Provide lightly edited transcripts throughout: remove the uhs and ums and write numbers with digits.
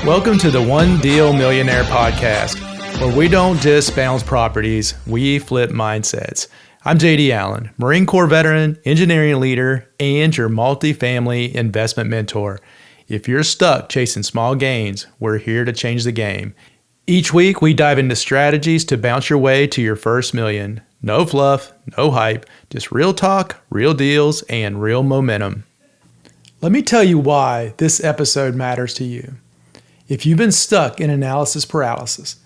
Welcome to the One Deal Millionaire Podcast, where we don't just bounce properties, we flip mindsets. I'm JD Allen, Marine Corps veteran, engineering leader, and your multifamily investment mentor. If you're stuck chasing small gains, we're here to change the game. Each week, we dive into strategies to bounce your way to your first million. No fluff, no hype, just real talk, real deals, and real momentum. Let me tell you why this episode matters to you. If you've been stuck in analysis paralysis,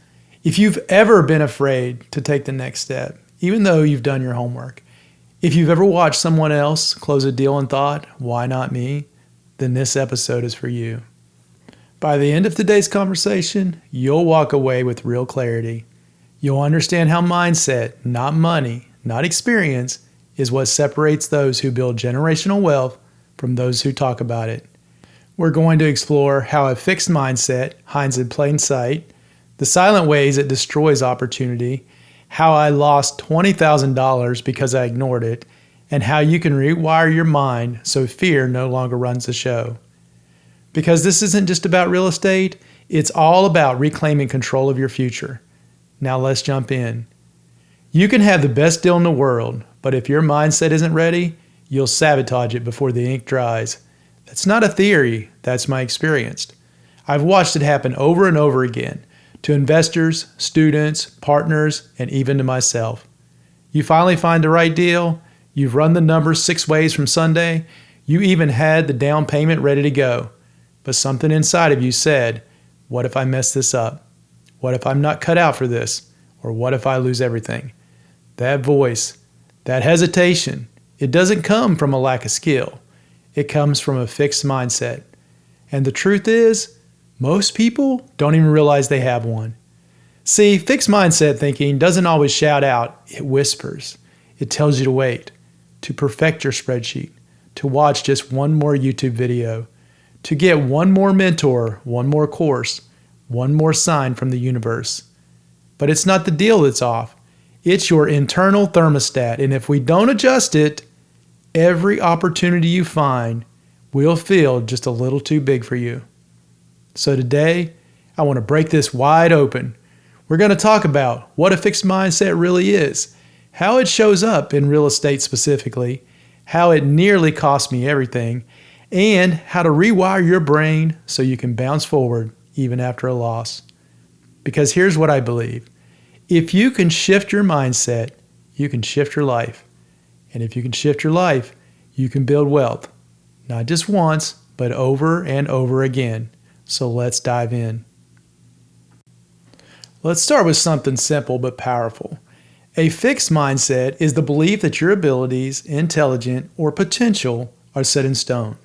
if you've ever been afraid to take the next step, even though you've done your homework, if you've ever watched someone else close a deal and thought, why not me? Then this episode is for you. By the end of today's conversation, you'll walk away with real clarity. You'll understand how mindset, not money, not experience, is what separates those who build generational wealth from those who talk about it. We're going to explore how a fixed mindset hides in plain sight, the silent ways it destroys opportunity, how I lost $20,000 because I ignored it, and how you can rewire your mind so fear no longer runs the show. Because this isn't just about real estate, it's all about reclaiming control of your future. Now let's jump in. You can have the best deal in the world, but if your mindset isn't ready, you'll sabotage it before the ink dries. That's not a theory, that's my experience. I've watched it happen over and over again, to investors, students, partners, and even to myself. You finally find the right deal, you've run the numbers 6 ways from Sunday, you even had the down payment ready to go. But something inside of you said, what if I mess this up? What if I'm not cut out for this? Or what if I lose everything? That voice, that hesitation, it doesn't come from a lack of skill. It comes from a fixed mindset. And the truth is, most people don't even realize they have one. See, fixed mindset thinking doesn't always shout out, it whispers. It tells you to wait, to perfect your spreadsheet, to watch just one more YouTube video, to get one more mentor, one more course, one more sign from the universe. But it's not the deal that's off. It's your internal thermostat, and if we don't adjust it, every opportunity you find will feel just a little too big for you. So today, I want to break this wide open. We're going to talk about what a fixed mindset really is, how it shows up in real estate specifically, how it nearly cost me everything, and how to rewire your brain so you can bounce forward even after a loss. Because here's what I believe. If you can shift your mindset, you can shift your life. And if you can shift your life, you can build wealth. Not just once, but over and over again. So let's dive in. Let's start with something simple but powerful. A fixed mindset is the belief that your abilities, intelligence, or potential are set in stone.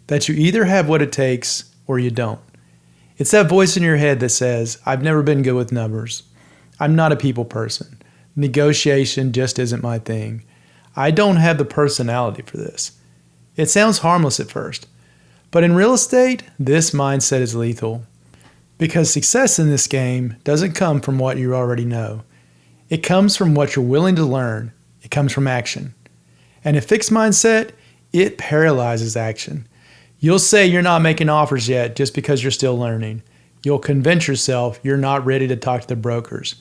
That you either have what it takes or you don't. It's that voice in your head that says, I've never been good with numbers. I'm not a people person. Negotiation just isn't my thing. I don't have the personality for this. It sounds harmless at first, but in real estate, this mindset is lethal. Because success in this game doesn't come from what you already know. It comes from what you're willing to learn. It comes from action. And a fixed mindset, it paralyzes action. You'll say you're not making offers yet just because you're still learning. You'll convince yourself you're not ready to talk to the brokers.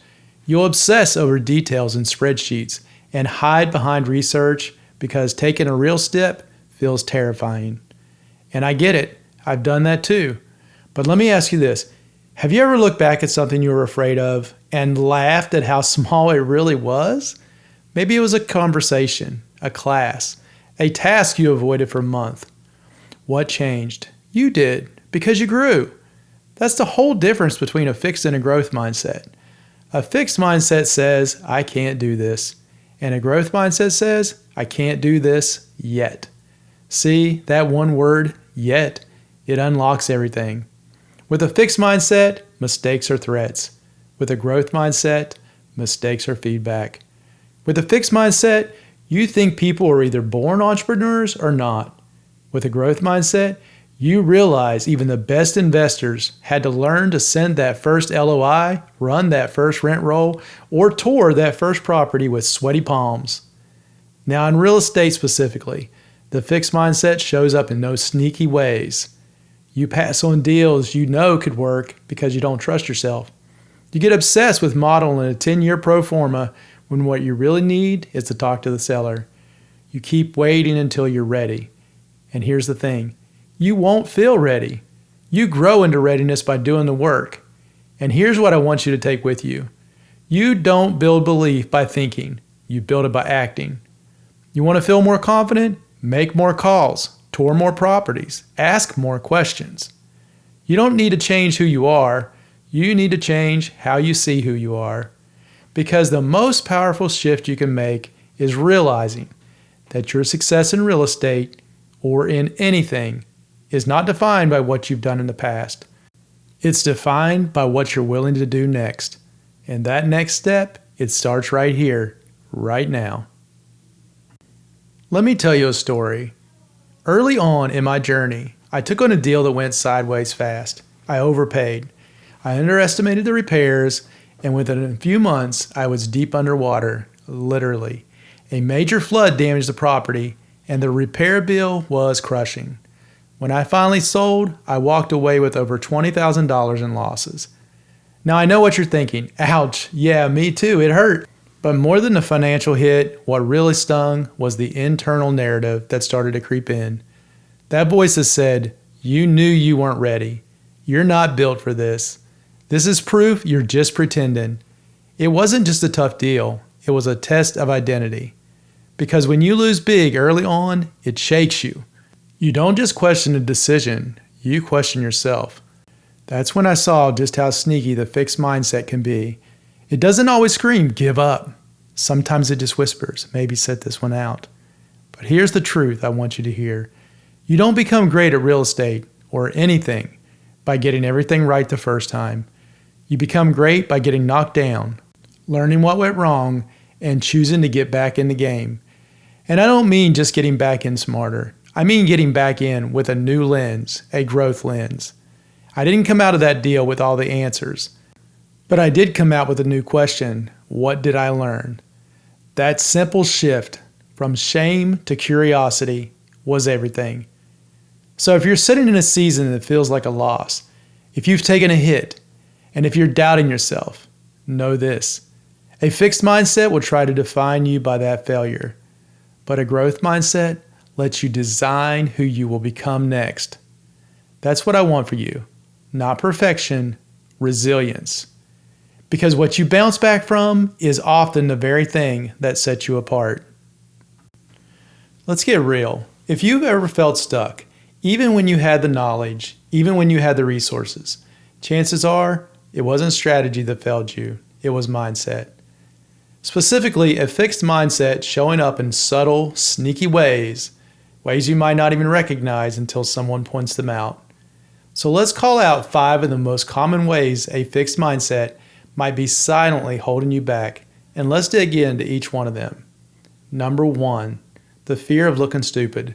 You'll obsess over details in spreadsheets and hide behind research because taking a real step feels terrifying. And I get it. I've done that too. But let me ask you this. Have you ever looked back at something you were afraid of and laughed at how small it really was? Maybe it was a conversation, a class, a task you avoided for a month. What changed? You did, because you grew. That's the whole difference between a fixed and a growth mindset. A fixed mindset says, I can't do this. And a growth mindset says, I can't do this yet. See, that one word, yet, it unlocks everything. With a fixed mindset, mistakes are threats. With a growth mindset, mistakes are feedback. With a fixed mindset, you think people are either born entrepreneurs or not. With a growth mindset, you realize even the best investors had to learn to send that first LOI, run that first rent roll, or tour that first property with sweaty palms. Now, in real estate specifically, the fixed mindset shows up in those sneaky ways. You pass on deals you know could work because you don't trust yourself. You get obsessed with modeling a 10-year pro forma when what you really need is to talk to the seller. You keep waiting until you're ready. And here's the thing, you won't feel ready. You grow into readiness by doing the work. And here's what I want you to take with you. You don't build belief by thinking. You build it by acting. You want to feel more confident? Make more calls, tour more properties, ask more questions. You don't need to change who you are. You need to change how you see who you are. Because the most powerful shift you can make is realizing that your success in real estate or in anything is not defined by what you've done in the past. It's defined by what you're willing to do next. And that next step, it starts right here, right now. Let me tell you a story. Early on in my journey, I took on a deal that went sideways fast. I overpaid. I underestimated the repairs, and within a few months, I was deep underwater, literally. A major flood damaged the property, and the repair bill was crushing. When I finally sold, I walked away with over $20,000 in losses. Now I know what you're thinking. Ouch, yeah, me too, it hurt. But more than the financial hit, what really stung was the internal narrative that started to creep in. That voice that said, you knew you weren't ready. You're not built for this. This is proof you're just pretending. It wasn't just a tough deal. It was a test of identity. Because when you lose big early on, it shakes you. You don't just question a decision, you question yourself. That's when I saw just how sneaky the fixed mindset can be. It doesn't always scream, give up. Sometimes it just whispers, maybe sit this one out. But here's the truth I want you to hear. You don't become great at real estate or anything by getting everything right the first time. You become great by getting knocked down, learning what went wrong, and choosing to get back in the game. And I don't mean just getting back in smarter. I mean getting back in with a new lens, a growth lens. I didn't come out of that deal with all the answers, but I did come out with a new question. What did I learn? That simple shift from shame to curiosity was everything. So if you're sitting in a season that feels like a loss, if you've taken a hit, and if you're doubting yourself, know this. A fixed mindset will try to define you by that failure, but a growth mindset lets you design who you will become next. That's what I want for you. Not perfection, resilience. Because what you bounce back from is often the very thing that sets you apart. Let's get real. If you've ever felt stuck, even when you had the knowledge, even when you had the resources, chances are it wasn't strategy that failed you, it was mindset. Specifically, a fixed mindset showing up in subtle, sneaky ways you might not even recognize until someone points them out. So let's call out 5 of the most common ways a fixed mindset might be silently holding you back, and let's dig into each one of them. Number 1, the fear of looking stupid.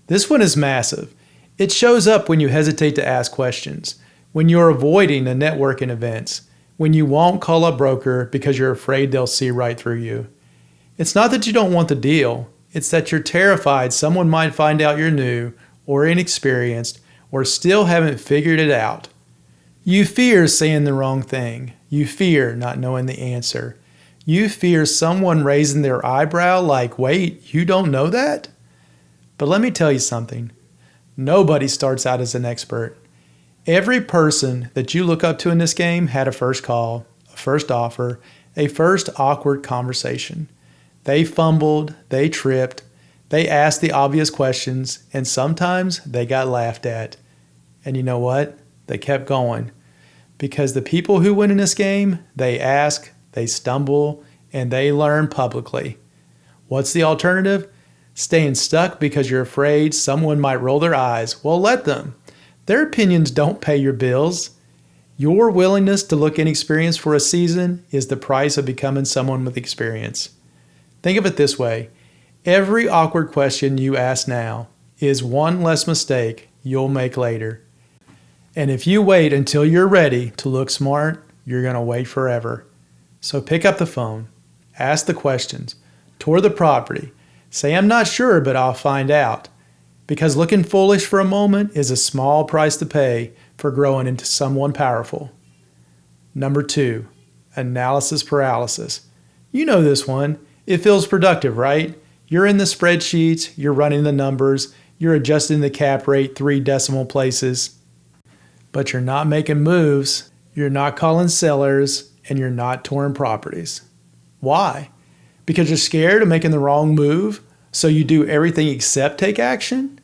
This one is massive. It shows up when you hesitate to ask questions, when you're avoiding the networking events, when you won't call a broker because you're afraid they'll see right through you. It's not that you don't want the deal, it's that you're terrified someone might find out you're new or inexperienced or still haven't figured it out. You fear saying the wrong thing. You fear not knowing the answer. You fear someone raising their eyebrow like, wait, you don't know that? But let me tell you something. Nobody starts out as an expert. Every person that you look up to in this game had a first call, a first offer, a first awkward conversation. They fumbled, they tripped, they asked the obvious questions, and sometimes they got laughed at. And you know what? They kept going. Because the people who win in this game, they ask, they stumble, and they learn publicly. What's the alternative? Staying stuck because you're afraid someone might roll their eyes. Well, let them. Their opinions don't pay your bills. Your willingness to look inexperienced for a season is the price of becoming someone with experience. Think of it this way. Every awkward question you ask now is one less mistake you'll make later. And if you wait until you're ready to look smart, you're going to wait forever. So pick up the phone, ask the questions, tour the property, say I'm not sure but I'll find out. because looking foolish for a moment is a small price to pay for growing into someone powerful. Number 2, analysis paralysis. You know this one. It feels productive, right? You're in the spreadsheets, you're running the numbers, you're adjusting the cap rate 3 decimal places, but you're not making moves, you're not calling sellers, and you're not touring properties. Why? Because you're scared of making the wrong move, so you do everything except take action?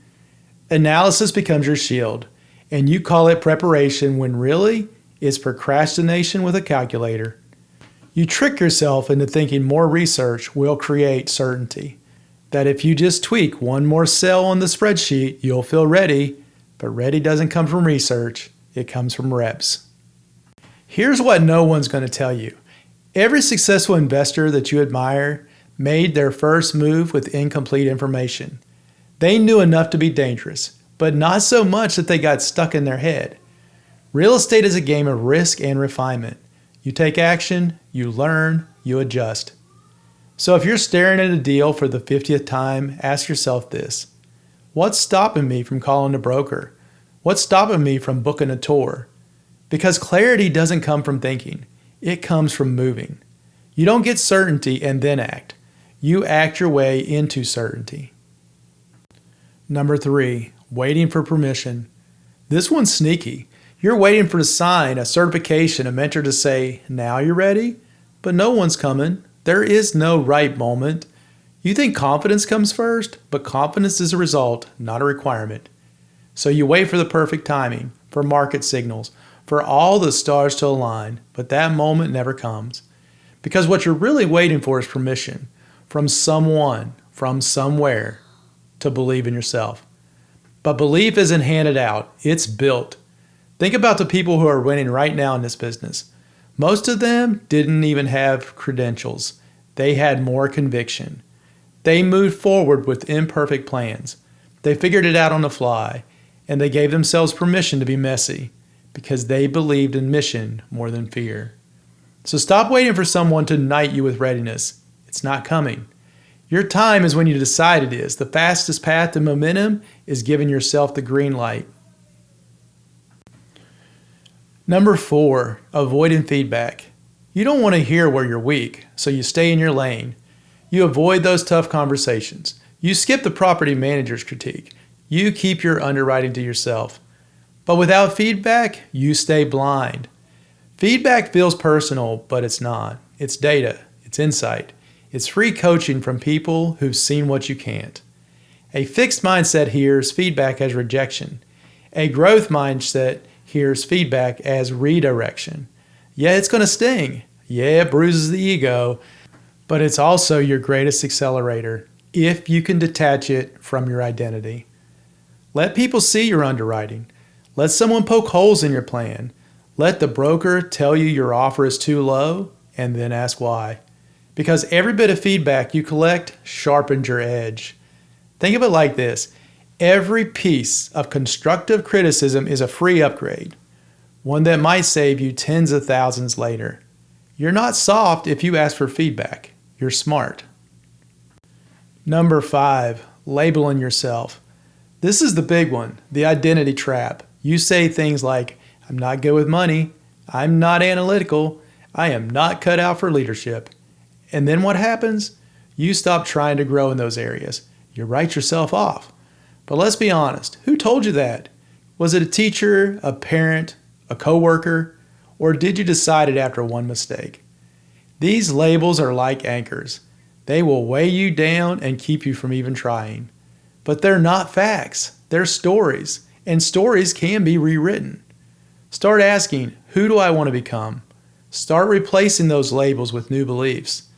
Analysis becomes your shield, and you call it preparation when really it's procrastination with a calculator. You trick yourself into thinking more research will create certainty. That if you just tweak one more cell on the spreadsheet, you'll feel ready, but ready doesn't come from research, it comes from reps. Here's what no one's going to tell you. Every successful investor that you admire made their first move with incomplete information. They knew enough to be dangerous, but not so much that they got stuck in their head. Real estate is a game of risk and refinement. You take action, you learn, you adjust. So if you're staring at a deal for the 50th time, ask yourself this. What's stopping me from calling a broker? What's stopping me from booking a tour? Because clarity doesn't come from thinking. It comes from moving. You don't get certainty and then act. You act your way into certainty. Number 3, waiting for permission. This one's sneaky. You're waiting for a sign, a certification, a mentor to say, now you're ready? But no one's coming. There is no right moment. You think confidence comes first, but confidence is a result, not a requirement. So you wait for the perfect timing, for market signals, for all the stars to align, but that moment never comes. Because what you're really waiting for is permission from someone, from somewhere, to believe in yourself. But belief isn't handed out, it's built. Think about the people who are winning right now in this business. Most of them didn't even have credentials. They had more conviction. They moved forward with imperfect plans. They figured it out on the fly, and they gave themselves permission to be messy because they believed in mission more than fear. So stop waiting for someone to knight you with readiness. It's not coming. Your time is when you decide it is. The fastest path to momentum is giving yourself the green light. Number 4, avoiding feedback. You don't want to hear where you're weak, so you stay in your lane. You avoid those tough conversations. You skip the property manager's critique. You keep your underwriting to yourself. But without feedback, you stay blind. Feedback feels personal, but it's not. It's data. It's insight. It's free coaching from people who've seen what you can't. A fixed mindset hears feedback as rejection. A growth mindset hears feedback as redirection. Yeah, it's going to sting. Yeah, it bruises the ego, but it's also your greatest accelerator if you can detach it from your identity. Let people see your underwriting. Let someone poke holes in your plan. Let the broker tell you your offer is too low, and then ask why. Because every bit of feedback you collect sharpens your edge. Think of it like this. Every piece of constructive criticism is a free upgrade, one that might save you tens of thousands later. You're not soft if you ask for feedback. You're smart. Number 5, labeling yourself. This is the big one, the identity trap. You say things like, I'm not good with money, I'm not analytical, I am not cut out for leadership. And then what happens? You stop trying to grow in those areas. You write yourself off. But let's be honest, who told you that? Was it a teacher, a parent, a coworker, or did you decide it after one mistake? These labels are like anchors. They will weigh you down and keep you from even trying. But they're not facts, they're stories, and stories can be rewritten. Start asking, who do I want to become? Start replacing those labels with new beliefs.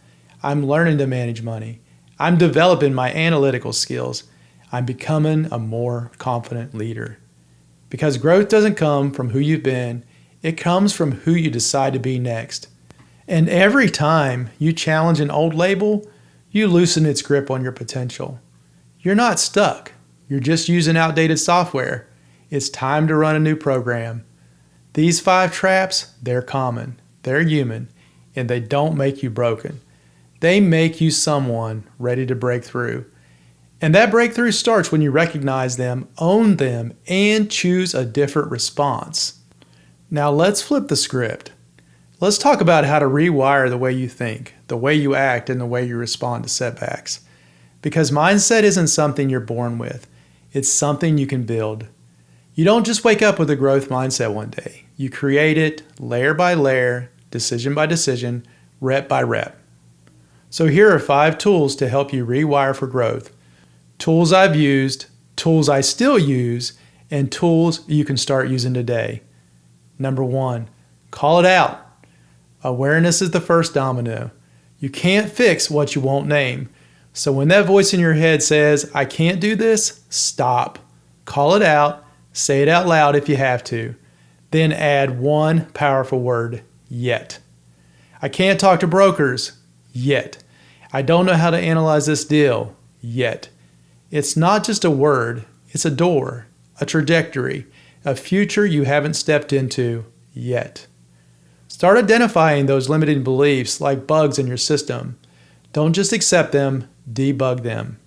I'm learning to manage money. I'm developing my analytical skills. I'm becoming a more confident leader. Because growth doesn't come from who you've been, it comes from who you decide to be next. And every time you challenge an old label, you loosen its grip on your potential. You're not stuck. You're just using outdated software. It's time to run a new program. These 5 traps, they're common, they're human, and they don't make you broken. They make you someone ready to break through. And that breakthrough starts when you recognize them, own them, and choose a different response. Now let's flip the script. Let's talk about how to rewire the way you think, the way you act, and the way you respond to setbacks. Because mindset isn't something you're born with. It's something you can build. You don't just wake up with a growth mindset one day. You create it layer by layer, decision by decision, rep by rep. So here are 5 tools to help you rewire for growth. Tools I've used, tools I still use, and tools you can start using today. Number 1, call it out. Awareness is the first domino. You can't fix what you won't name. So when that voice in your head says, I can't do this, stop. Call it out. Say it out loud if you have to. Then add one powerful word, yet. I can't talk to brokers, yet. I don't know how to analyze this deal, yet. It's not just a word, it's a door, a trajectory, a future you haven't stepped into yet. Start identifying those limiting beliefs like bugs in your system. Don't just accept them, debug them.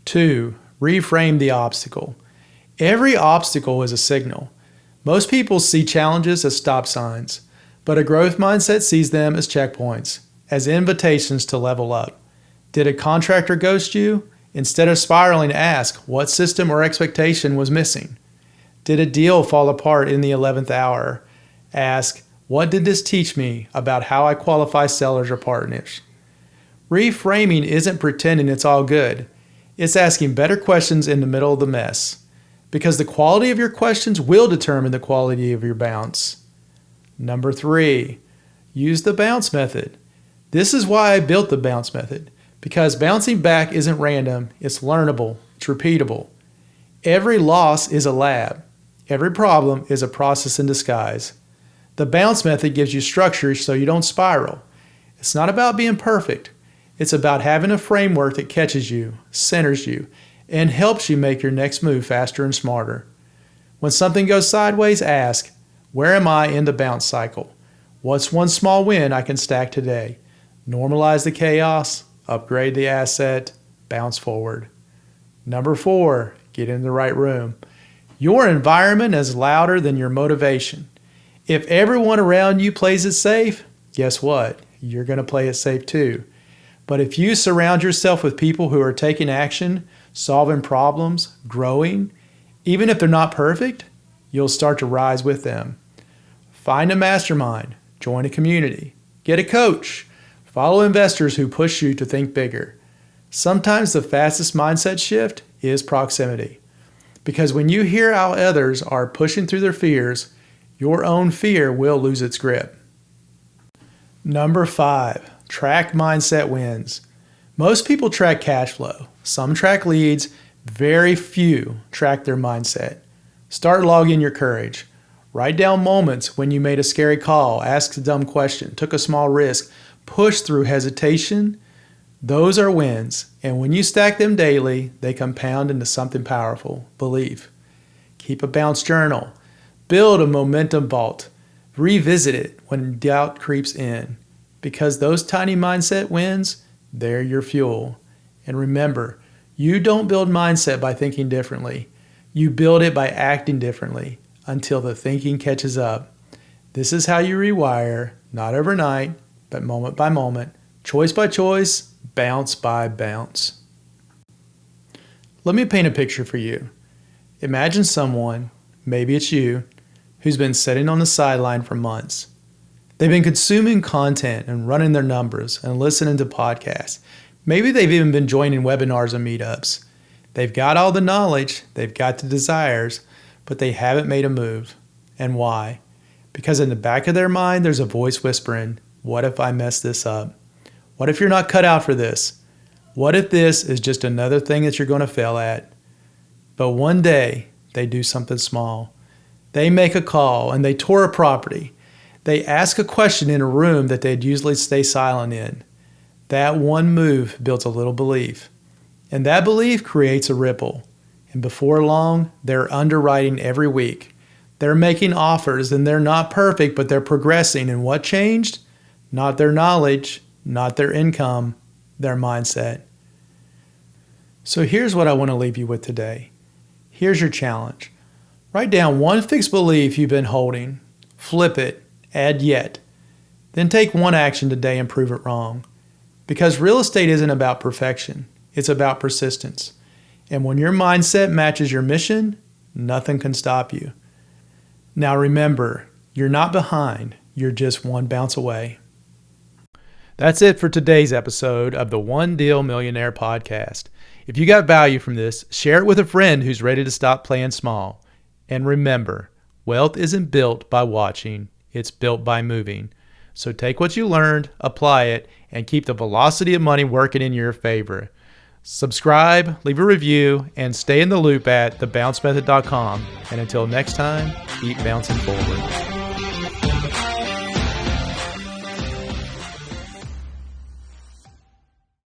2, reframe the obstacle. Every obstacle is a signal. Most people see challenges as stop signs, but a growth mindset sees them as checkpoints, as invitations to level up. Did a contractor ghost you? Instead of spiraling, ask what system or expectation was missing. Did a deal fall apart in the 11th hour? Ask, what did this teach me about how I qualify sellers or partners? Reframing isn't pretending it's all good. It's asking better questions in the middle of the mess. Because the quality of your questions will determine the quality of your bounce. Number 3, use the bounce method. This is why I built the bounce method. Because bouncing back isn't random, it's learnable, it's repeatable. Every loss is a lab. Every problem is a process in disguise. The bounce method gives you structure so you don't spiral. It's not about being perfect. It's about having a framework that catches you, centers you, and helps you make your next move faster and smarter. When something goes sideways, ask, where am I in the bounce cycle? What's one small win I can stack today? Normalize the chaos, upgrade the asset, bounce forward. Number 4, get in the right room. Your environment is louder than your motivation. If everyone around you plays it safe, guess what? You're going to play it safe too. But if you surround yourself with people who are taking action, solving problems, growing, even if they're not perfect, you'll start to rise with them. Find a mastermind, join a community, get a coach, follow investors who push you to think bigger. Sometimes the fastest mindset shift is proximity. Because when you hear how others are pushing through their fears, your own fear will lose its grip. Number 5, track mindset wins. Most people track cash flow. Some track leads. Very few track their mindset. Start logging your courage. Write down moments when you made a scary call, asked a dumb question, took a small risk, pushed through hesitation. Those are wins. And when you stack them daily, they compound into something powerful, belief. Keep a bounce journal. Build a momentum vault. Revisit it when doubt creeps in. Because those tiny mindset wins, they're your fuel. And remember, you don't build mindset by thinking differently. You build it by acting differently until the thinking catches up. This is how you rewire, not overnight, but moment by moment, choice by choice, bounce by bounce. Let me paint a picture for you. Imagine someone, maybe it's you, who's been sitting on the sideline for months. They've been consuming content and running their numbers and listening to podcasts. Maybe they've even been joining webinars and meetups. They've got all the knowledge, they've got the desires, but they haven't made a move. And why? Because in the back of their mind, there's a voice whispering, what if I mess this up? What if you're not cut out for this? What if this is just another thing that you're going to fail at? But one day, they do something small. They make a call and they tour a property. They ask a question in a room that they'd usually stay silent in. That one move builds a little belief. And that belief creates a ripple. And before long, they're underwriting every week. They're making offers and they're not perfect, but they're progressing. And what changed? Not their knowledge, not their income, their mindset. So here's what I want to leave you with today. Here's your challenge. Write down one fixed belief you've been holding, flip it, add yet. Then take one action today and prove it wrong. Because real estate isn't about perfection, it's about persistence. And when your mindset matches your mission, nothing can stop you. Now remember, you're not behind, you're just one bounce away. That's it for today's episode of the One Deal Millionaire Podcast. If you got value from this, share it with a friend who's ready to stop playing small. And remember, wealth isn't built by watching, it's built by moving. So take what you learned, apply it, and keep the velocity of money working in your favor. Subscribe, leave a review, and stay in the loop at thebouncemethod.com. And until next time, keep bouncing forward.